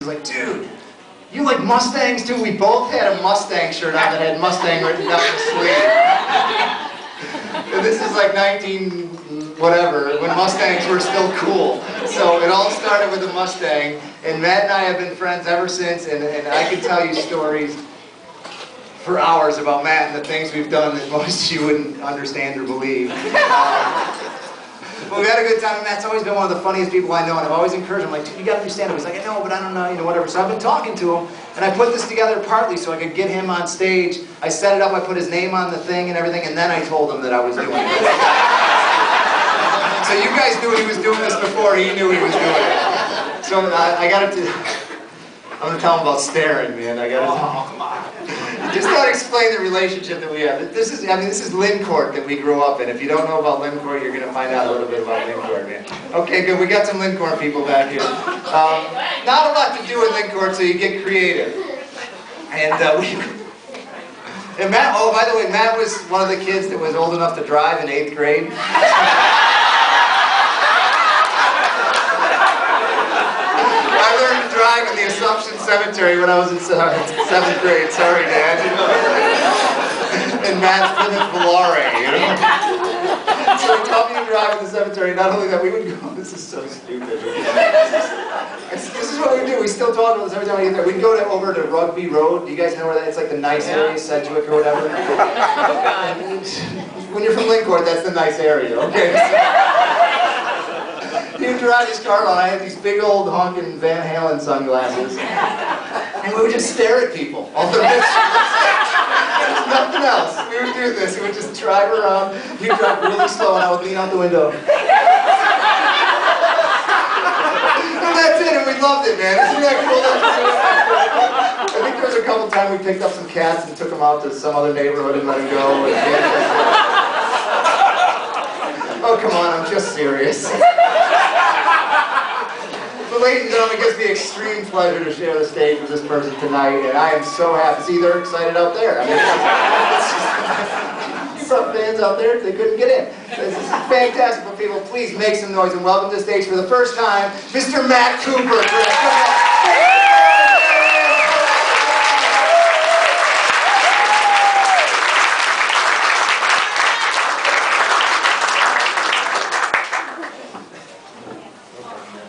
He's like, dude, you like Mustangs too? We both had a Mustang shirt on that had Mustang written down the sleeve. And this is like 19 whatever, when Mustangs were still cool. So it all started with a Mustang, and Matt and I have been friends ever since, and I can tell you stories for hours about Matt and the things we've done that most you wouldn't understand or believe. But we had a good time, and Matt's always been one of the funniest people I know, and I've always encouraged him, like, dude, you gotta do stand-up. He's like, I know, but I don't know, whatever. So I've been talking to him, and I put this together partly so I could get him on stage. I set it up, I put his name on the thing and everything, and then I told him that I was doing it. So you guys knew he was doing this before he knew he was doing it. So I gotta I'm gonna tell him about staring, man. I gotta come on. Just gotta explain the relationship that we have. This is Lyncourt that we grew up in. If you don't know about Lyncourt, you're gonna find out a little bit about Lyncourt, man. Okay, good. We got some Lyncourt people back here. Not a lot to do with Lyncourt, so you get creative. And and Matt. Oh, by the way, Matt was one of the kids that was old enough to drive in 8th grade. I learned to drive in the Assumption Cemetery when I was in 7th grade. Sorry, Dad. And Matt's Plymouth Volare, you know? So he taught me to drive in the cemetery. Not only that, we would go, this is so stupid. This is what we do. We still talk about this every time we get there. We'd go over to Rugby Road. Do you guys know where that is? It's like the nice area, Sedgwick or whatever. When you're from Lyncourt, that's the nice area, okay? He would drive his car along. I had these big old honking Van Halen sunglasses. And we would just stare at people. All the rest. There's nothing else. We would do this. We would just drive around. He would drive really slow and I would lean out the window. And that's it, and we loved it, man. Isn't that cool? I think there was a couple times we picked up some cats and took them out to some other neighborhood and let them go. Oh, come on, I'm just serious. So, ladies and gentlemen, it gives me extreme pleasure to share the stage with this person tonight, and I am so happy. See, they're excited out there. I mean, some fans out there, they couldn't get in. This is fantastic, but people, please make some noise and welcome to the stage for the first time, Mr. Matt Cooper.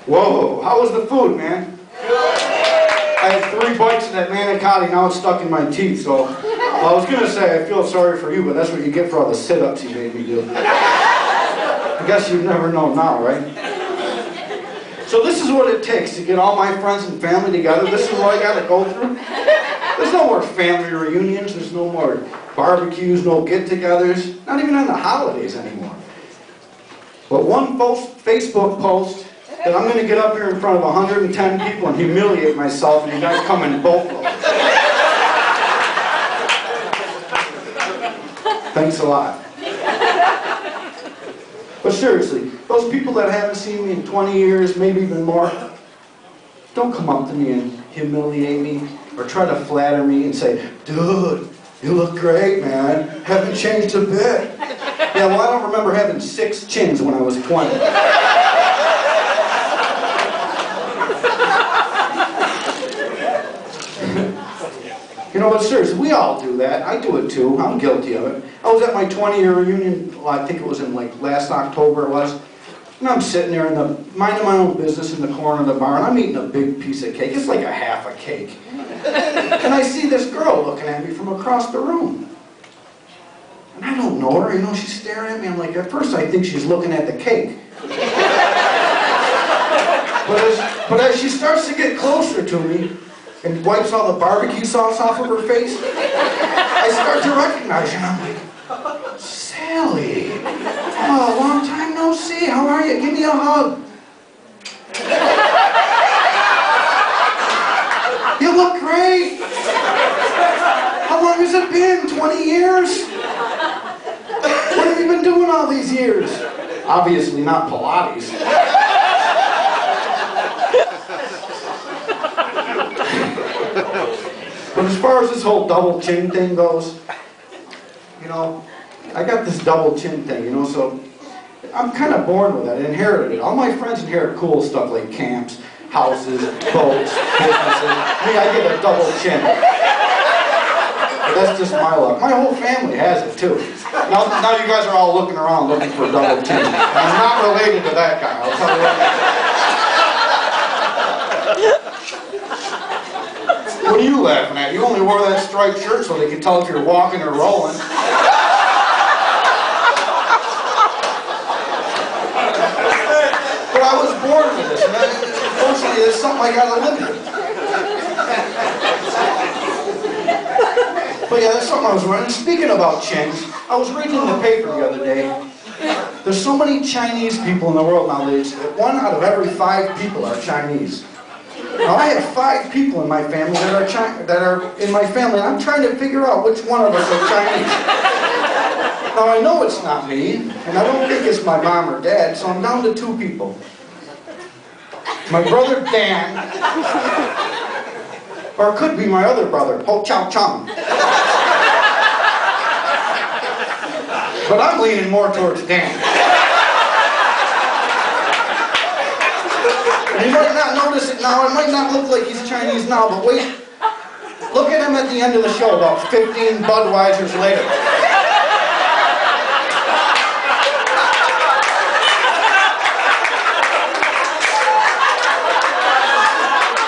Whoa, how was the food, man? I had 3 bites of that manicotti, now it's stuck in my teeth, so I was going to say I feel sorry for you, but that's what you get for all the sit-ups you made me do. I guess you'd never know now, right? So this is what it takes to get all my friends and family together. This is what I got to go through. There's no more family reunions, there's no more barbecues, no get-togethers, not even on the holidays anymore. But one Facebook post that I'm going to get up here in front of 110 people and humiliate myself, and you guys come in both of them. Thanks a lot. But seriously, those people that haven't seen me in 20 years, maybe even more, don't come up to me and humiliate me or try to flatter me and say, dude, you look great, man. Haven't changed a bit. Yeah, well, I don't remember having 6 chins when I was 20. You know, but seriously, we all do that. I do it too. I'm guilty of it. I was at my 20-year reunion, well, I think it was in like last October it was, and I'm sitting there minding my own business in the corner of the bar, and I'm eating a big piece of cake. It's like a half a cake. And I see this girl looking at me from across the room. And I don't know her, you know, she's staring at me. I'm like, at first I think she's looking at the cake. But as she starts to get closer to me, and wipes all the barbecue sauce off of her face, I start to recognize her, and I'm like, Sally, oh, long time no see, how are you? Give me a hug. You look great. How long has it been? 20 years? What have you been doing all these years? Obviously not Pilates. But as far as this whole double chin thing goes, you know, I got this double chin thing, you know, so I'm kind of born with it. I inherited it. All my friends inherit cool stuff like camps, houses, boats, businesses. Me, I get a double chin. But that's just my luck. My whole family has it too. Now you guys are all looking around looking for a double chin. And I'm not related to that guy, I'll tell you what. What are you laughing at? You only wore that striped shirt so they could tell if you're walking or rolling. But I was born with this, and unfortunately it's something I gotta live with. But yeah, that's something I was wearing. And speaking about chins, I was reading in the paper the other day. There's so many Chinese people in the world nowadays that 1 out of every 5 people are Chinese. Now I have 5 people in my family that are in my family, and I'm trying to figure out which one of us are Chinese. Now I know it's not me, and I don't think it's my mom or dad, so I'm down to 2 people. My brother Dan, or it could be my other brother, Ho Chow Chung. But I'm leaning more towards Dan. And you might not notice it now, it might not look like he's Chinese now, but wait, look at him at the end of the show about 15 Budweisers later.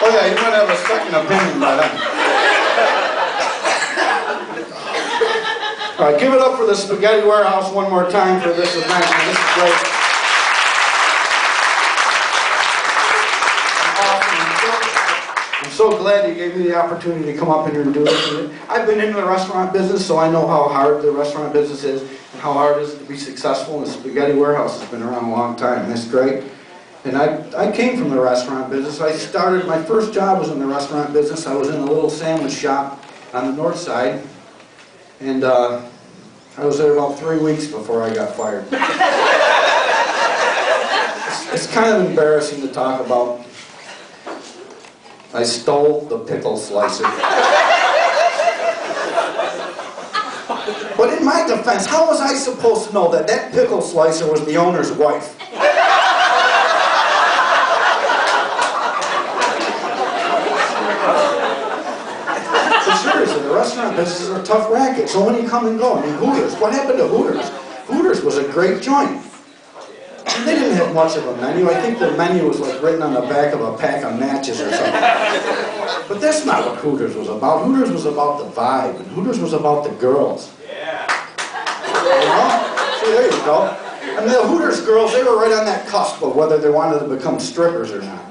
Oh yeah, you might have a second opinion by then. All right, give it up for the Spaghetti Warehouse one more time for this event. This is great. I'm so glad you gave me the opportunity to come up here and do this. I've been in the restaurant business, so I know how hard the restaurant business is and how hard it is to be successful. And the Spaghetti Warehouse has been around a long time, and that's great. And I came from the restaurant business. I started, my first job was in the restaurant business. I was in a little sandwich shop on the north side. And I was there about 3 weeks before I got fired. It's kind of embarrassing to talk about. I stole the pickle slicer. But in my defense, how was I supposed to know that that pickle slicer was the owner's wife? The restaurant business is a tough racket, so when you come and go, I mean, Hooters, what happened to Hooters? Hooters was a great joint. And they didn't have much of a menu. I think the menu was like written on the back of a pack of matches or something. But that's not what Hooters was about. Hooters was about the vibe, and Hooters was about the girls. Yeah. You know? See, there you go. I mean, the Hooters girls, they were right on that cusp of whether they wanted to become strippers or not.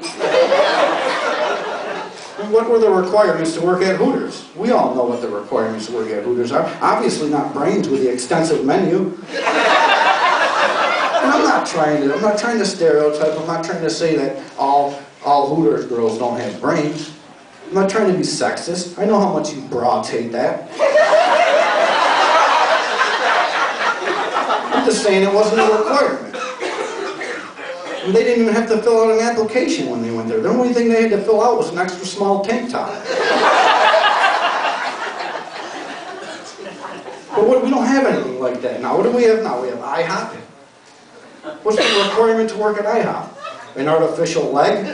What were the requirements to work at Hooters? We all know what the requirements to work at Hooters are. Obviously not brains with the extensive menu. And I'm not trying to stereotype. I'm not trying to say that all Hooters girls don't have brains. I'm not trying to be sexist. I know how much you broads hate that. I'm just saying it wasn't a requirement. And they didn't even have to fill out an application when they went there. The only thing they had to fill out was an extra small tank top. But we don't have anything like that now. What do we have now? We have IHOP. What's the requirement to work at IHOP? An artificial leg?